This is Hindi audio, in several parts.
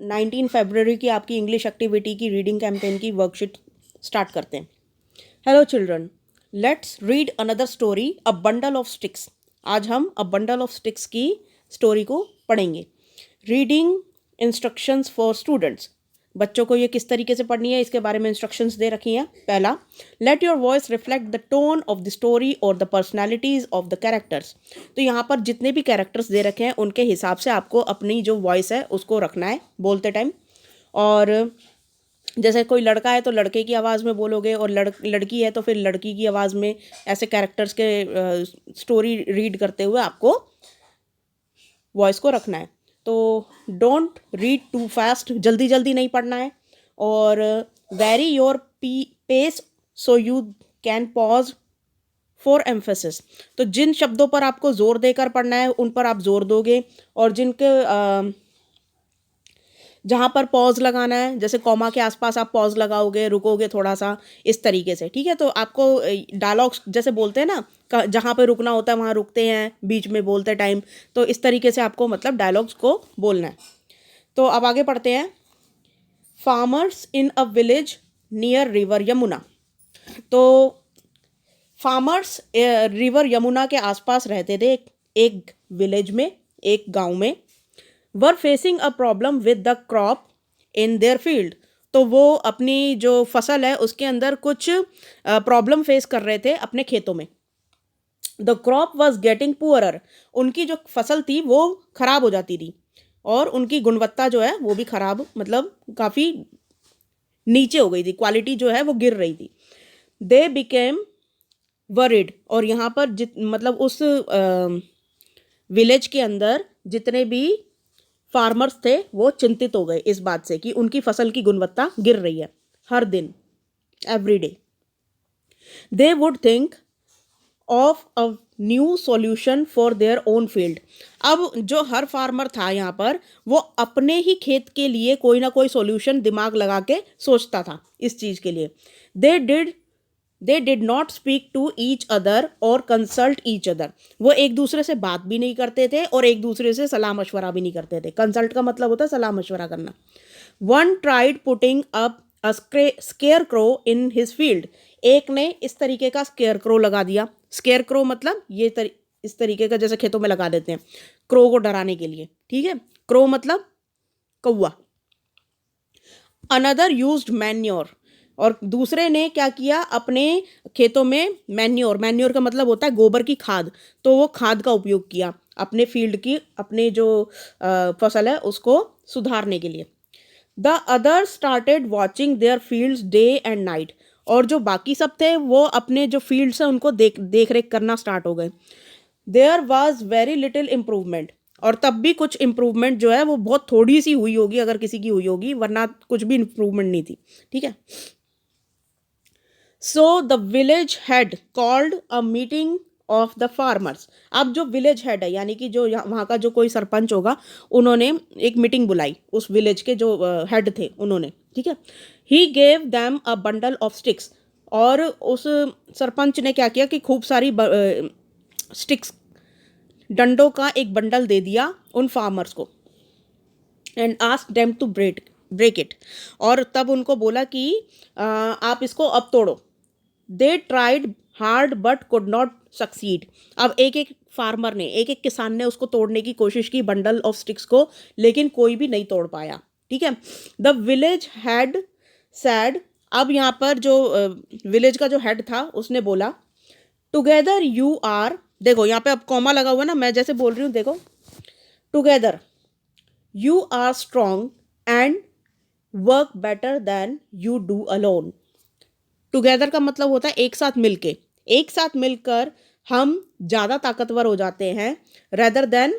19 फरवरी की आपकी इंग्लिश एक्टिविटी की रीडिंग कैंपेन की वर्कशीट स्टार्ट करते हैं। Hello children, let's read another story, a bundle of sticks. आज हम अ बंडल ऑफ स्टिक्स की स्टोरी को पढ़ेंगे। Reading instructions for students. बच्चों को ये किस तरीके से पढ़नी है इसके बारे में इंस्ट्रक्शंस दे रखी हैं। पहला, let your voice reflect the tone of the story और the personalities of the characters. तो यहाँ पर जितने भी कैरेक्टर्स दे रखे हैं उनके हिसाब से आपको अपनी जो वॉइस है उसको रखना है बोलते टाइम। और जैसे कोई लड़का है तो लड़के की आवाज़ में बोलोगे, और लड़की है तो फिर लड़की की आवाज़ में। ऐसे कैरेक्टर्स के स्टोरी रीड करते हुए आपको वॉइस को रखना है। तो डोंट रीड टू फास्ट, जल्दी जल्दी नहीं पढ़ना है। और vary your pace so you can pause for emphasis. तो जिन शब्दों पर आपको जोर देकर पढ़ना है उन पर आप जोर दोगे, और जिनके जहाँ पर पॉज लगाना है, जैसे कॉमा के आसपास आप पॉज लगाओगे, रुकोगे थोड़ा सा, इस तरीके से। ठीक है, तो आपको डायलॉग्स जैसे बोलते हैं ना, जहाँ पे रुकना होता है वहाँ रुकते हैं बीच में बोलते टाइम, तो इस तरीके से आपको मतलब डायलॉग्स को बोलना है। तो अब आगे पढ़ते हैं। Farmers in a village near river Yamuna. तो फार्मर्स रिवर यमुना के आसपास रहते थे एक विलेज में, एक गांव में। Were facing a problem with the crop in their field. तो वो अपनी जो फसल है उसके अंदर कुछ प्रॉब्लम फेस कर रहे थे अपने खेतों में। The crop was getting poorer. उनकी जो फसल थी वो खराब हो जाती थी, और उनकी गुणवत्ता जो है वो भी खराब, मतलब काफ़ी नीचे हो गई थी, क्वालिटी जो है वो गिर रही थी। They became worried. और यहाँ पर मतलब उस विलेज के अंदर जितने भी फार्मर्स थे वो चिंतित हो गए इस बात से कि उनकी फसल की गुणवत्ता गिर रही है हर दिन, every day. They would think of a new solution for their own field. अब जो हर फार्मर था यहाँ पर, वो अपने ही खेत के लिए कोई ना कोई सॉल्यूशन दिमाग लगा के सोचता था इस चीज़ के लिए। They did not speak to each other और कंसल्ट ईच अदर। वो एक दूसरे से बात भी नहीं करते थे और एक दूसरे से सलाह मशवरा भी नहीं करते थे। कंसल्ट का मतलब होता है सलाह मशवरा करना। One tried putting up a square crow in his field. एक ने इस तरीके का स्केयर क्रो लगा दिया। स्केयर क्रो मतलब इस तरीके का जैसे खेतों में लगा देते हैं क्रो को डराने के लिए। ठीक है, क्रो मतलब कौवा। Another used manure. और दूसरे ने क्या किया, अपने खेतों में मैन्योर का मतलब होता है गोबर की खाद। तो वो खाद का उपयोग किया अपने फील्ड की, अपने जो फसल है उसको सुधारने के लिए। The other started watching there fields day and night. और जो बाकी सब थे वो अपने जो फील्ड्स हैं उनको देख रेख करना स्टार्ट हो गए। There was very little improvement. और तब भी कुछ इम्प्रूवमेंट जो है वो बहुत थोड़ी सी हुई होगी, अगर किसी की हुई होगी, वरना कुछ भी इम्प्रूवमेंट नहीं थी। ठीक है। So the village head called a meeting of the farmers. अब जो विलेज हेड है, यानी कि जो वहाँ का जो कोई सरपंच होगा, उन्होंने एक मीटिंग बुलाई उस विलेज के जो हेड थे उन्होंने। ठीक है। He gave them a bundle of sticks. और उस सरपंच ने क्या किया कि खूब सारी स्टिक्स, डंडों का एक बंडल दे दिया उन फार्मर्स को। And ask them to break it. और तब उनको बोला कि आप इसको अब तोड़ो। They tried hard but could not succeed. अब एक एक फार्मर ने, एक एक किसान ने उसको तोड़ने की कोशिश की, बंडल ऑफ स्टिक्स को, लेकिन कोई भी नहीं तोड़ पाया। ठीक है। The village had sad. अब यहाँ पर जो विलेज का जो हेड था उसने बोला, टुगेदर यू आर। देखो यहाँ पे अब कॉमा लगा हुआ ना, मैं जैसे बोल रही हूँ देखो, together you are strong and work better than you do alone. Together का मतलब होता है एक साथ मिलके, एक साथ मिलकर हम ज़्यादा ताकतवर हो जाते हैं, रेदर देन,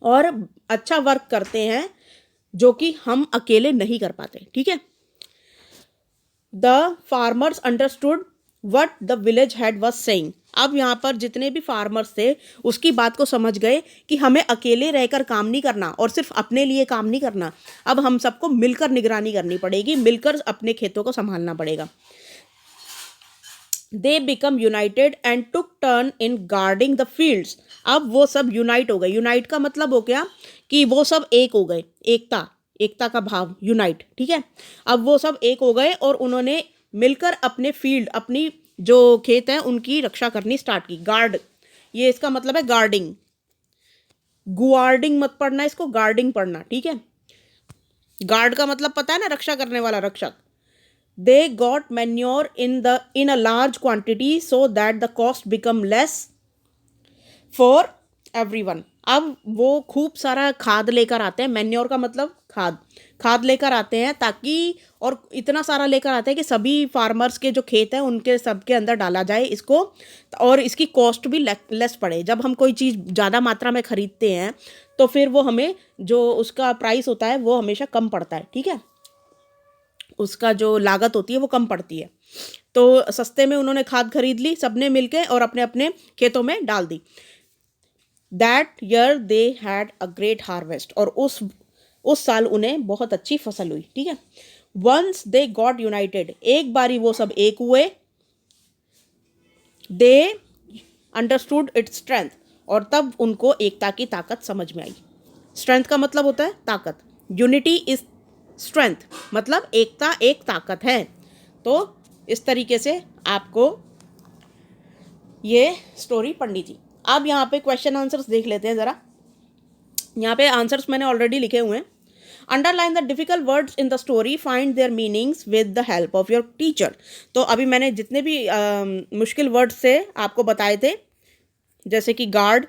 और अच्छा वर्क करते हैं जो कि हम अकेले नहीं कर पाते। ठीक है। The farmers understood what the village head was saying. अब यहाँ पर जितने भी फार्मर्स थे उसकी बात को समझ गए कि हमें अकेले रहकर काम नहीं करना और सिर्फ अपने लिए काम नहीं करना, अब हम सबको मिलकर निगरानी करनी पड़ेगी, मिलकर अपने खेतों को संभालना पड़ेगा। They become united and took turn in guarding the fields. अब वो सब यूनाइट हो गए। यूनाइट का मतलब हो गया कि वो सब एक हो गए, एकता। एकता का भाव, यूनाइट, ठीक है। अब वो सब एक हो गए और उन्होंने मिलकर अपने फील्ड, अपनी जो खेत है उनकी रक्षा करनी स्टार्ट की। गार्ड, ये इसका मतलब है गार्डिंग। गुआर्डिंग मत पढ़ना इसको, गार्डिंग पढ़ना, ठीक है। गार्ड का मतलब पता है ना, रक्षा करने वाला, रक्षक। They got manure in a large quantity so that the cost become less for everyone. अब वो खूब सारा खाद लेकर आते हैं। मैन्योर का मतलब खाद, खाद लेकर आते हैं ताकि, और इतना सारा लेकर आते हैं कि सभी फार्मर्स के जो खेत हैं उनके सबके अंदर डाला जाए इसको, और इसकी कॉस्ट भी लेस पड़े। जब हम कोई चीज़ ज़्यादा मात्रा में ख़रीदते हैं तो फिर वो हमें जो उसका प्राइस होता है वो हमेशा कम पड़ता है, ठीक है। उसका जो लागत होती है वो कम पड़ती है। तो सस्ते में उन्होंने खाद खरीद ली सबने मिलके और अपने अपने खेतों में डाल दी। That year they had a great harvest, और उस साल उन्हें बहुत अच्छी फसल हुई, ठीक है। वंस दे गॉट यूनाइटेड, एक बारी वो सब एक हुए, दे अंडरस्टूड इट्स स्ट्रेंथ, और तब उनको एकता की ताकत समझ में आई। स्ट्रेंथ का मतलब होता है ताकत, यूनिटी इज स्ट्रेंथ, मतलब एकता एक ताकत है। तो इस तरीके से आपको ये स्टोरी पढ़नी थी। अब यहाँ पे क्वेश्चन आंसर्स देख लेते हैं ज़रा। यहाँ पे आंसर्स मैंने ऑलरेडी लिखे हुए हैं। Underline the difficult words in the story, find there meanings with the help of your teacher. तो अभी मैंने जितने भी मुश्किल वर्ड्स थे आपको बताए थे, जैसे कि गार्ड,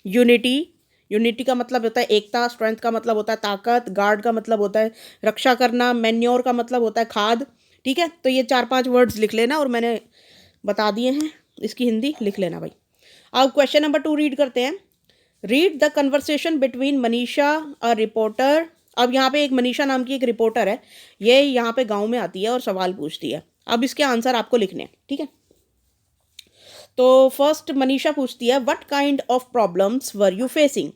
यूनिटी, यूनिटी का मतलब होता है एकता, स्ट्रेंथ का मतलब होता है ताकत, गार्ड का मतलब होता है रक्षा करना, मैन्योर का मतलब होता है खाद, ठीक है। तो ये 4-5 वर्ड्स लिख लेना, और मैंने बता दिए हैं, इसकी हिंदी लिख लेना भाई। अब क्वेश्चन नंबर 2 रीड करते हैं। Read the conversation between Manisha a reporter. अब यहाँ पे एक मनीषा नाम की एक रिपोर्टर है, ये यहाँ पे गांव में आती है और सवाल पूछती है। अब इसके आंसर आपको लिखने हैं, ठीक है। तो फर्स्ट मनीषा पूछती है, what kind of problems were you facing.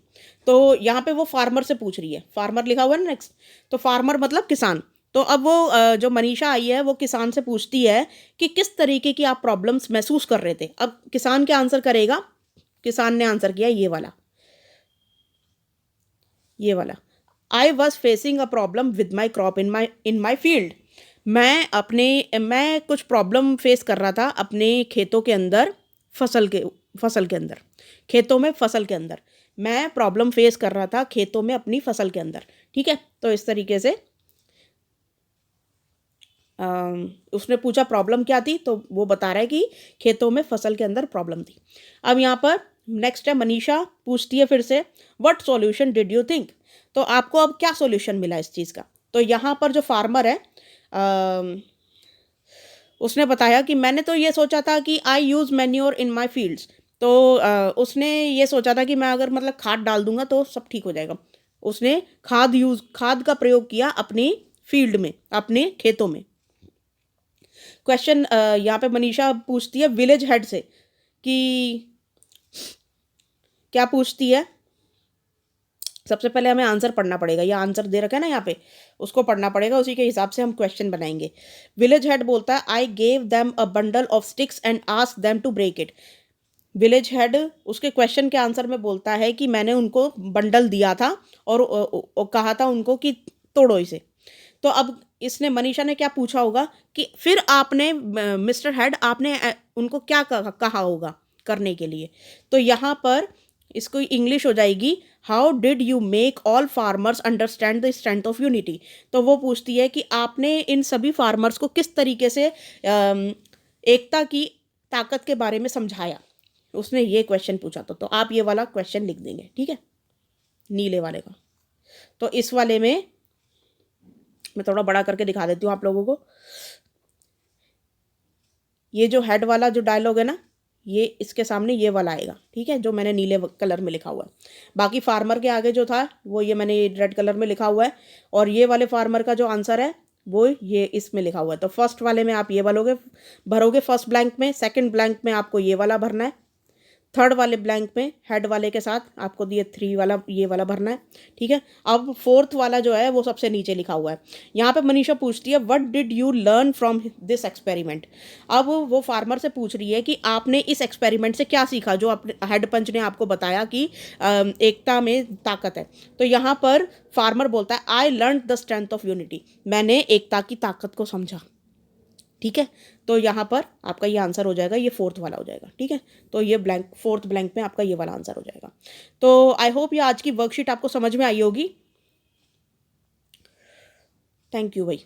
तो यहाँ पे वो फार्मर से पूछ रही है, फार्मर लिखा हुआ है ना नेक्स्ट, तो फार्मर मतलब किसान। तो अब वो जो मनीषा आई है वो किसान से पूछती है कि किस तरीके की आप प्रॉब्लम्स महसूस कर रहे थे। अब किसान क्या आंसर करेगा, किसान ने आंसर किया ये वाला, ये वाला, I was facing a problem with my crop in my field. मैं कुछ प्रॉब्लम फेस कर रहा था अपने खेतों के अंदर, फसल के अंदर, खेतों में फसल के अंदर मैं प्रॉब्लम फेस कर रहा था, खेतों में अपनी फसल के अंदर, ठीक है। तो इस तरीके से उसने पूछा प्रॉब्लम क्या थी, तो वो बता रहा है कि खेतों में फसल के अंदर प्रॉब्लम थी। अब यहाँ पर नेक्स्ट है, मनीषा पूछती है फिर से, what solution did you think. तो आपको अब क्या सॉल्यूशन मिला इस चीज़ का। तो यहाँ पर जो फार्मर है उसने बताया कि मैंने तो ये सोचा था कि I use manure in my fields. तो उसने ये सोचा था कि मैं अगर मतलब खाद डाल दूंगा तो सब ठीक हो जाएगा। उसने खाद का प्रयोग किया अपनी फील्ड में, अपने खेतों में। क्वेश्चन यहाँ पे मनीषा पूछती है विलेज हेड से कि क्या पूछती है। सबसे पहले हमें आंसर पढ़ना पड़ेगा, ये आंसर दे रखा है ना यहाँ पे, उसको पढ़ना पड़ेगा, उसी के हिसाब से हम क्वेश्चन बनाएंगे। विलेज हेड बोलता है, I gave them a bundle of sticks and asked them to break it. Village head उसके क्वेश्चन के आंसर में बोलता है कि मैंने उनको बंडल दिया था और कहा था उनको कि तोड़ो इसे। तो अब इसने, मनीषा ने क्या पूछा होगा कि फिर आपने मिस्टर हेड आपने उनको क्या कहा होगा करने के लिए। तो यहाँ पर इसको इंग्लिश हो जाएगी, how did you make all farmers understand the strength of unity. तो वो पूछती है कि आपने इन सभी फार्मर्स को किस तरीके से एकता की ताकत के बारे में समझाया। उसने ये क्वेश्चन पूछा तो आप ये वाला क्वेश्चन लिख देंगे, ठीक है, नीले वाले का। तो इस वाले में मैं थोड़ा बड़ा करके दिखा देती हूँ आप लोगों को। ये जो हेड वाला जो डायलॉग है ना, ये इसके सामने ये वाला आएगा, ठीक है, जो मैंने नीले कलर में लिखा हुआ है। बाकी फार्मर के आगे जो था वो ये मैंने रेड कलर में लिखा हुआ है, और ये वाले फार्मर का जो आंसर है वो ये इसमें लिखा हुआ है। तो फर्स्ट वाले में आप ये भरोगे फर्स्ट ब्लैंक में, सेकंड ब्लैंक में आपको ये वाला भरना है, थर्ड वाले ब्लैंक में हेड वाले के साथ आपको दिए 3 वाला ये वाला भरना है, ठीक है। अब फोर्थ वाला जो है वो सबसे नीचे लिखा हुआ है। यहाँ पे मनीषा पूछती है what did you learn from this experiment. अब वो फार्मर से पूछ रही है कि आपने इस एक्सपेरिमेंट से क्या सीखा, जो हेड पंच ने आपको बताया कि एकता में ताकत है। तो यहाँ पर फार्मर बोलता है I learn the strength of unity, मैंने एकता की ताकत को समझा, ठीक है। तो यहाँ पर आपका ये आंसर हो जाएगा, ये फोर्थ वाला हो जाएगा, ठीक है। तो ये ब्लैंक, फोर्थ ब्लैंक में आपका ये वाला आंसर हो जाएगा। तो आई होप ये आज की वर्कशीट आपको समझ में आई होगी। थैंक यू भाई।